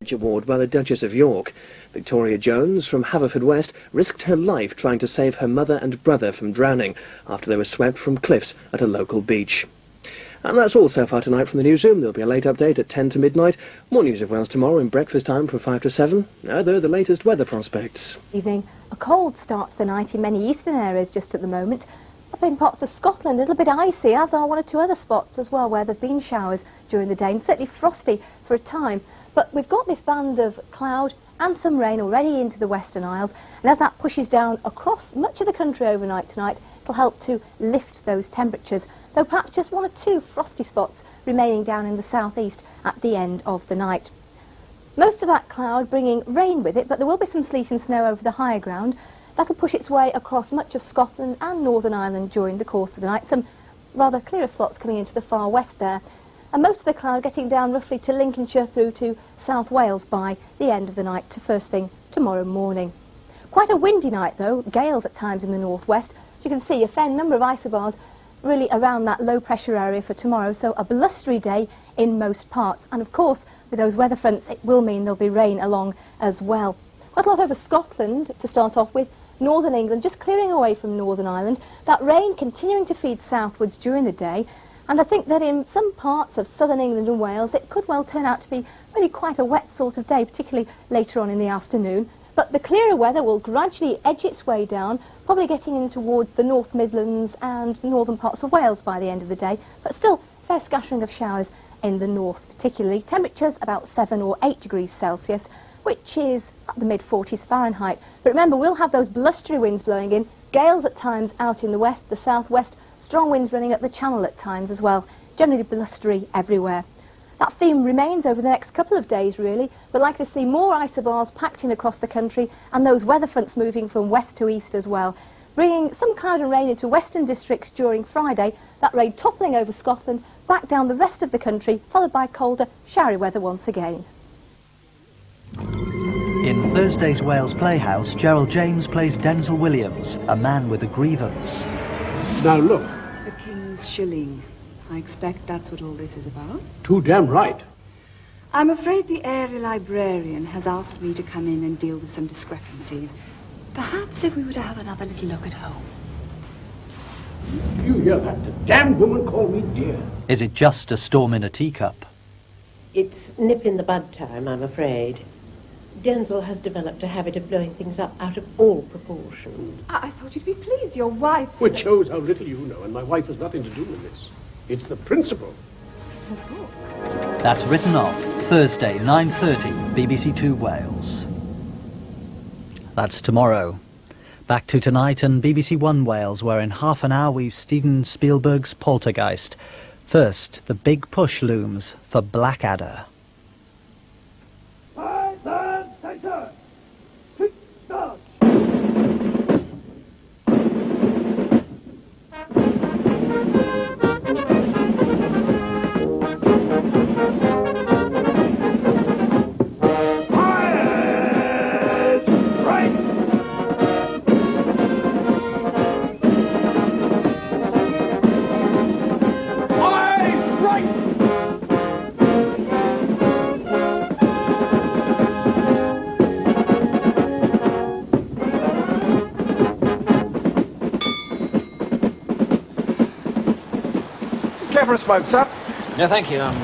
Courage Award by the Duchess of York. Victoria Jones from Haverfordwest risked her life trying to save her mother and brother from drowning after they were swept from cliffs at a local beach. And that's all so far tonight from the newsroom. There'll be a late update at 10 to midnight. More News of Wales tomorrow in breakfast time from 5 to 7. Now, though, the latest weather prospects. Evening. A cold start to the night in many eastern areas just at the moment. Up in parts of Scotland, a little bit icy, as are one or two other spots as well, where there have been showers during the day, and certainly frosty for a time. But we've got this band of cloud and some rain already into the Western Isles, and as that pushes down across much of the country overnight tonight, it'll help to lift those temperatures, though perhaps just one or two frosty spots remaining down in the southeast at the end of the night. Most of that cloud bringing rain with it, but there will be some sleet and snow over the higher ground. That could push its way across much of Scotland and Northern Ireland during the course of the night. Some rather clearer slots coming into the far west there. And most of the cloud getting down roughly to Lincolnshire through to South Wales by the end of the night to first thing tomorrow morning. Quite a windy night though, gales at times in the northwest. As you can see, a fair number of isobars really around that low pressure area for tomorrow, so a blustery day in most parts. And of course, with those weather fronts, it will mean there'll be rain along as well. Quite a lot over Scotland to start off with. Northern England just clearing away from Northern Ireland. That rain continuing to feed southwards during the day. And I think that in some parts of southern England and Wales, it could well turn out to be really quite a wet sort of day, particularly later on in the afternoon. But the clearer weather will gradually edge its way down, probably getting in towards the North Midlands and northern parts of Wales by the end of the day. But still, fair scattering of showers in the north, particularly. Temperatures about 7 or 8 degrees Celsius, which is at the mid-40s Fahrenheit. But remember, we'll have those blustery winds blowing in, gales at times out in the west, the southwest, strong winds running at the Channel at times as well, generally blustery everywhere. That theme remains over the next couple of days really. We're likely to see more isobars packed in across the country and those weather fronts moving from west to east as well, bringing some cloud and rain into western districts during Friday, that rain toppling over Scotland, back down the rest of the country, followed by colder, showery weather once again. In Thursday's Wales Playhouse, Gerald James plays Denzel Williams, a man with a grievance. Now look. The King's shilling. I expect that's what all this is about. Too damn right. I'm afraid the area librarian has asked me to come in and deal with some discrepancies. Perhaps if we were to have another little look at home. Do you hear that? The damned woman called me dear. Is it just a storm in a teacup? It's nip in the bud time, I'm afraid. Denzel has developed a habit of blowing things up out of all proportion. I thought you'd be pleased. Your wife's... Which shows how little you know, and my wife has nothing to do with this. It's the principle. It's a book. That's written off. Thursday, 9:30, BBC2 Wales. That's tomorrow. Back to tonight and BBC1 Wales, where in half an hour we've Steven Spielberg's Poltergeist. First, the big push looms for Blackadder. For a smoke, sir? No, thank you. I'm